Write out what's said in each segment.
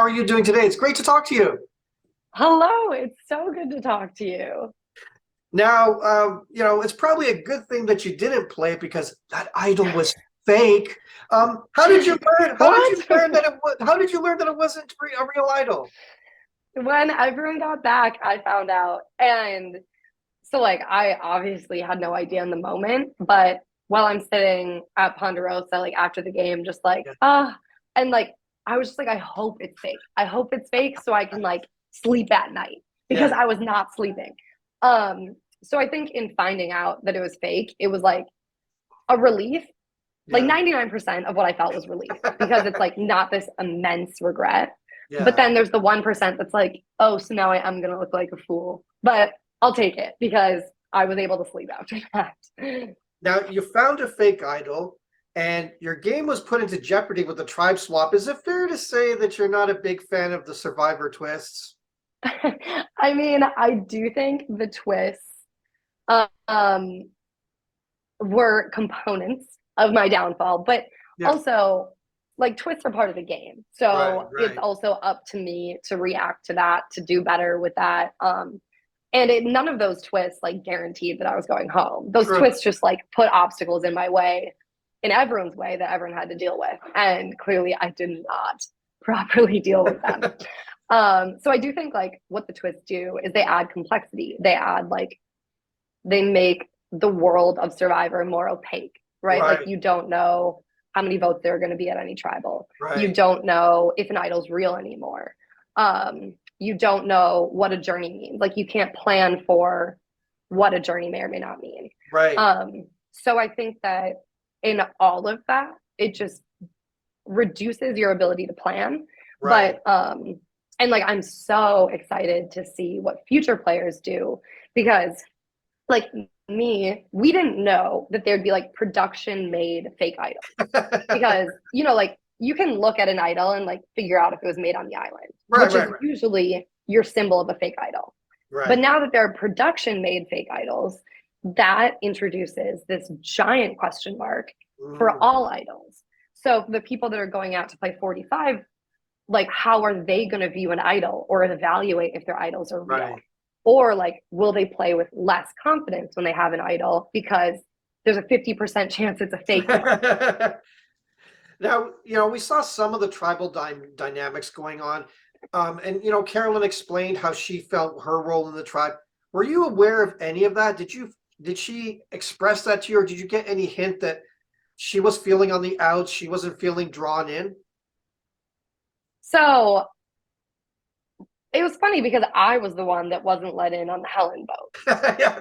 are you doing today? It's great to talk to you. Hello, it's so good to talk to you. Now, it's probably a good thing that you didn't play it because that idol was fake. How did you learn? How did you What? learn that it was? How did you learn that it wasn't a real idol? When everyone got back, I found out. And so, like, I obviously had no idea in the moment, but while I'm sitting at Ponderosa, like, after the game, just like, Yeah, and like, I was just like, I hope it's fake. I hope it's fake so I can, like, sleep at night because yeah, I was not sleeping. So I think in finding out that it was fake, it was like a relief. Like yeah, 99% of what I felt was relief because it's like not this immense regret. But yeah. then there's the 1% that's like, oh, so now I am going to look like a fool. But I'll take it because I was able to sleep after that. Now you found a fake idol, and your game was put into jeopardy with the tribe swap. Is it fair to say that you're not a big fan of the survivor twists? I mean, I do think the twists um, were components of my downfall, but Yeah, also like twists are part of the game. right, So it's right. also up to me to react to that, to do better with that. None of those twists like guaranteed that I was going home. Those True. twists just like put obstacles in my way, in everyone's way that everyone had to deal with. And clearly I did not properly deal with them. So I do think like what the twists do is they add complexity. They make the world of Survivor more opaque, right? Like Right, you don't know how many votes there are going to be at any tribal. You right, don't know if an idol's real anymore. You don't know what a journey means. Like you can't plan for what a journey may or may not mean. right, So I think that in all of that, it just reduces your ability to plan. right. And like I'm so excited to see what future players do because like me, we didn't know that there'd be like production made fake idols because like you can look at an idol and like figure out if it was made on the island, Right, which right, is right, usually your symbol of a fake idol. But right. now that there are production made fake idols, that introduces this giant question mark for Mm, all idols. So the people that are going out to play 45, like how are they going to view an idol or evaluate if their idols are real? right. Or like will they play with less confidence when they have an idol because there's a 50% chance it's a fake one? Now, we saw some of the tribal dynamics going on. And, Carolyn explained how she felt her role in the tribe. Were you aware of any of that? Did she express that to you, or did you get any hint that she was feeling on the outs, she wasn't feeling drawn in? So it was funny because I was the one that wasn't let in on the Helen Yeah.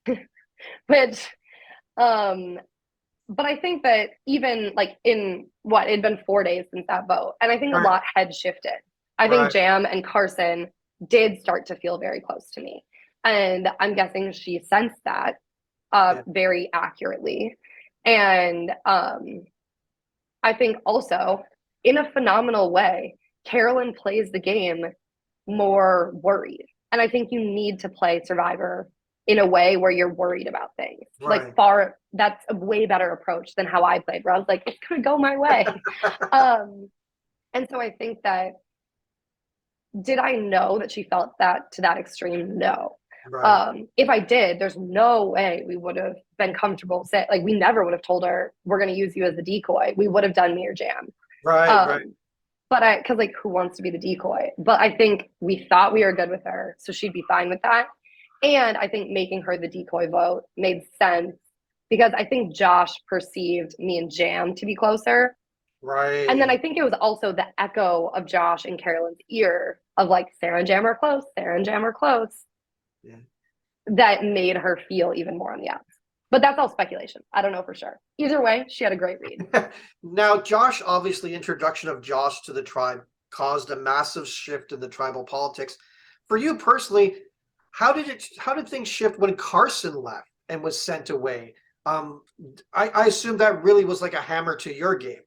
boat. Which um but I think that even like in what it'd been 4 days since that vote, and I think a Right, lot had shifted. I think right. Jam and Carson did start to feel very close to me. And I'm guessing she sensed that Yeah. very accurately. And I think also in a phenomenal way, Carolyn plays the game more worried. And I think you need to play Survivor in a way where you're worried about things. Like Right. that's a way better approach than how I played, where I was like, it's gonna go my way. And so I think that did I know that she felt that to that extreme? No. Right. If I did, there's no way we would have been comfortable. Like we never would have told her we're going to use you as the decoy. We would have done me or Jam. Right. Right. Um, because like who wants to be the decoy? But I think we thought we were good with her, so she'd be fine with that. And I think making her the decoy vote made sense because I think Josh perceived me and Jam to be closer. And then Right. I think it was also the echo of Josh in Carolyn's ear of like Sarah and Jam are close, Sarah and Jam are close, Yeah. that made her feel even more on the outs. But that's all speculation. I don't know for sure. Either way, she had a great read. Now, Josh, obviously, introduction of Josh to the tribe caused a massive shift in the tribal politics. For you personally, how did things shift when Carson left and was sent away? Um, I assume that really was like a hammer to your game.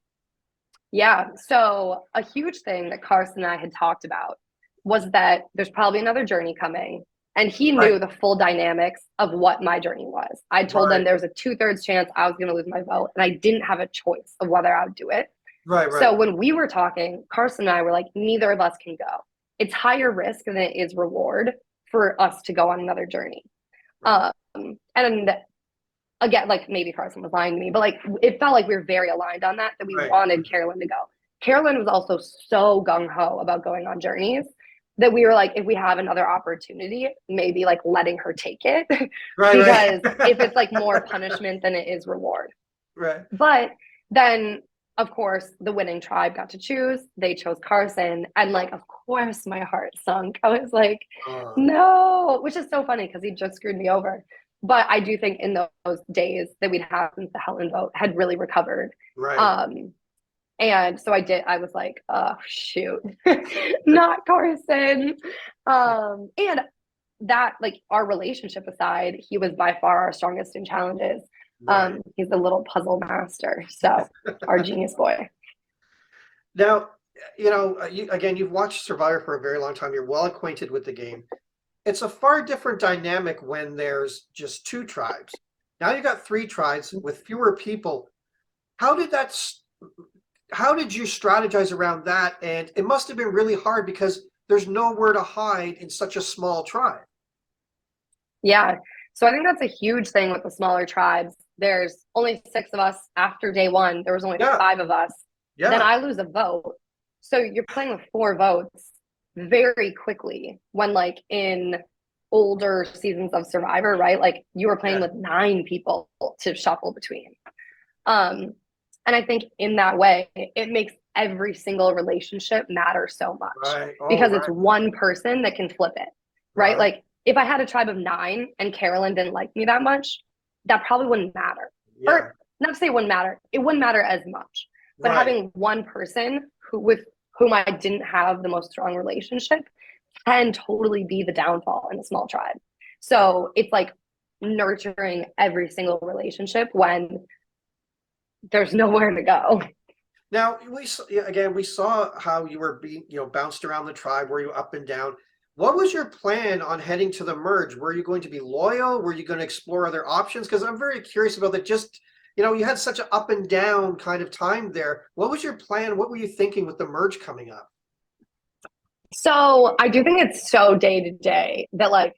Yeah. So a huge thing that Carson and I had talked about was that there's probably another journey coming. And he Right, knew the full dynamics of what my journey was. I told them right, there was a 2/3 chance I was going to lose my vote, and I didn't have a choice of whether I would do it. Right, So right, when we were talking, Carson and I were like, neither of us can go. It's higher risk than it is reward for us to go on another journey. right, And again, like maybe Carson was lying to me, but like it felt like we were very aligned on that we right. wanted Carolyn to go. Carolyn was also so gung ho about going on journeys that we were like, if we have another opportunity, maybe like letting her take it Right, because if it's like more punishment than it is reward. right. But then, of course, the winning tribe got to choose. They chose Carson. And, like, of course, my heart sunk. I was like, Uh, no, which is so funny because he just screwed me over. But I do think in those days that we'd had since the Helen vote had really recovered. right. Um, and so I was like, oh, shoot, not Carson. And that, like, our relationship aside, he was by far our strongest in challenges. Right. He's a little puzzle master. So our genius boy. Now, again, you've watched Survivor for a very long time. You're well acquainted with the game. It's a far different dynamic when there's just two tribes. Now you got three tribes with fewer people. How did that, how did you strategize around that? And it must have been really hard because there's nowhere to hide in such a small tribe. Yeah. So I think that's a huge thing with the smaller tribes. There's only 6 of us after day one. There was only Yeah, 5 of us. Then yeah, I lose a vote. So you're playing with 4 votes very quickly when like in older seasons of Survivor, right? Like you were playing yeah. with 9 people to shuffle between. Um, and I think in that way, it makes every single relationship matter so much Right. Oh, because it's right, one person that can flip it, right? right. Like if I had a tribe of 9 and Carolyn didn't like me that much, that probably wouldn't matter. Yeah, Or not to say it wouldn't matter, it wouldn't matter as much. But right. having one person with whom I didn't have the most strong relationship can totally be the downfall in a small tribe. So it's like nurturing every single relationship when there's nowhere to go. Now yeah, again, we saw how you were being, bounced around the tribe. Were you up and down? What was your plan on heading to the merge? Were you going to be loyal? Were you going to explore other options? Because I'm very curious about that. Just, you had such an up and down kind of time there. What was your plan? What were you thinking with the merge coming up? So I do think it's so day to day that like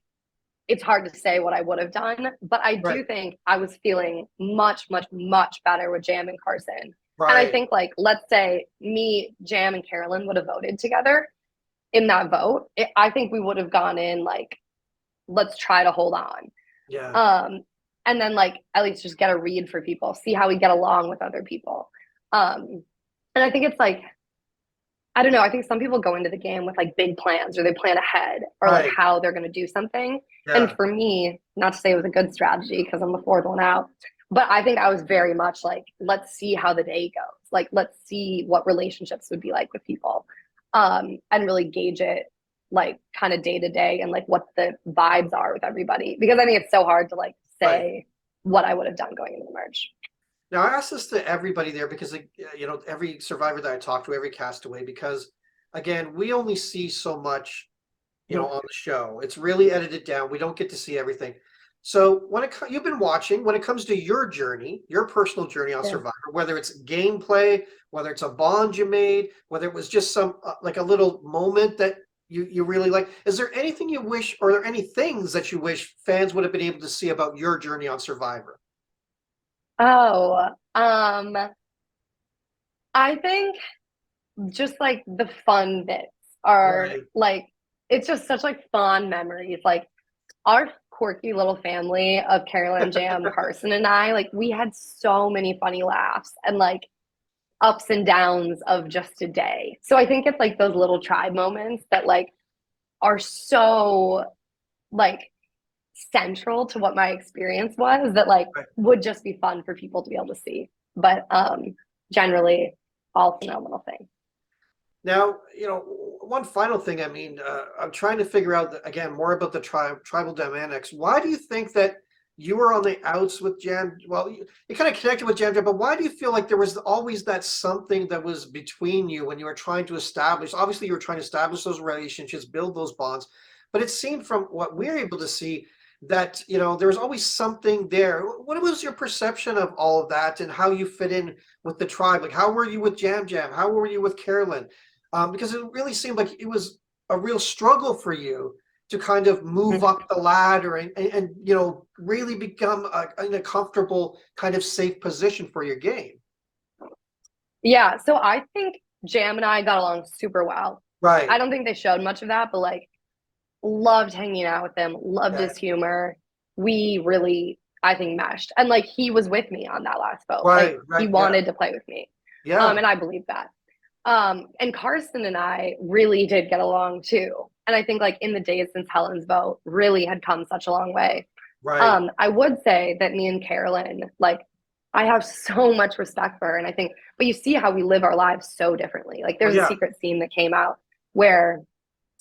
it's hard to say what I would have done, but I Right, do think I was feeling much, much, much better with Jam and Carson. And I right, think like let's say me, Jam, and Carolyn would have voted together in that vote. I think we would have gone in like let's try to hold on. yeah, Um, and then like at least just get a read for people, see how we get along with other people. Um, and I think it's like I don't know. I think some people go into the game with like big plans or they plan ahead or like right, how they're going to do something. And yeah, for me, not to say it was a good strategy because I'm the fourth one out, but I think I was very much like, let's see how the day goes. Like, let's see what relationships would be like with people and really gauge it like kind of day to day and like what the vibes are with everybody. Because I think it's so hard to like right. say what I would have done going into the merge. Now I ask this to everybody there because every survivor that I talk to, every castaway, because again, we only see so much on the show. It's really edited down. We don't get to see everything. So you've been watching, when it comes to your journey, your personal journey on Yeah. Survivor, whether it's gameplay, whether it's a bond you made, whether it was just some like a little moment that you really like, is there anything you wish, or are there any things that you wish fans would have been able to see about your journey on Survivor? Oh, I think just like the fun bits are Right. like it's just such like fond memories. Like our quirky little family of Carolyn, Jam, Carson, and I, like we had so many funny laughs and like ups and downs of just a day. So I think it's like those little tribe moments that like are so like central to what my experience was that like Right. would just be fun for people to be able to see. But generally all phenomenal things. Now, one final thing. I mean, I'm trying to figure out again more about the tribal dynamics. Why do you think that you were on the outs with Jam? Well, you kind of connected with Jam, but why do you feel like there was always that something that was between you when you were trying to establish? Obviously, you were trying to establish those relationships, build those bonds, but it seemed from what we're able to see, that, you know, there was always something there. What was your perception of all of that and how you fit in with the tribe? Like, how were you with Jam Jam? How were you with Carolyn? Because it really seemed like it was a real struggle for you to kind of move Mhm. up the ladder and you know, really become in a comfortable kind of safe position for your game. Yeah, so I think Jam and I got along super well. I Right. don't think they showed much of that, but like loved hanging out with him, loved Yeah. his humor. We really, I think, meshed. And like he was with me on that last boat. Like Right. he Right. Yeah. wanted to play with me. Yeah. And I believe that. And Carson and I really did get along too. And I think like in the days since Helen's boat really had come such a long way. Right. I would say that me and Carolyn, like, I have so much respect for her. And I think, but you see how we live our lives so differently. Like, Oh there's a yeah. secret scene that came out where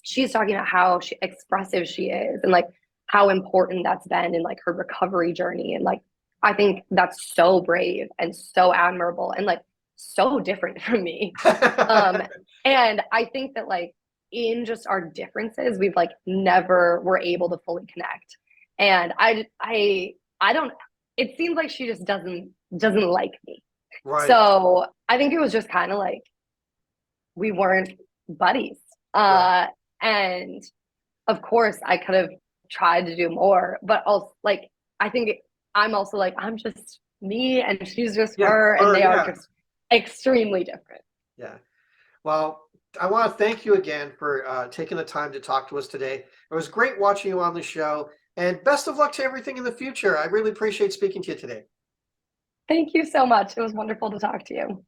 she's talking about how expressive she is and like how important that's been in like her recovery journey. And like, I think that's so brave and so admirable and like so different from me. Um, and I think that like in just our differences, we've like never were able to fully connect. And I don't. It seems like she just doesn't like me. Right. So I think it was just kind of like we weren't buddies. Right. Uh, and of course, I could have tried to do more, but also like I think I'm also like I'm just me and she's just Yeah. her, and Or they are yeah. just extremely different. Yeah. Well, I want to thank you again for taking the time to talk to us today. It was great watching you on the show, and best of luck to everything in the future. I really appreciate speaking to you today. Thank you so much. It was wonderful to talk to you.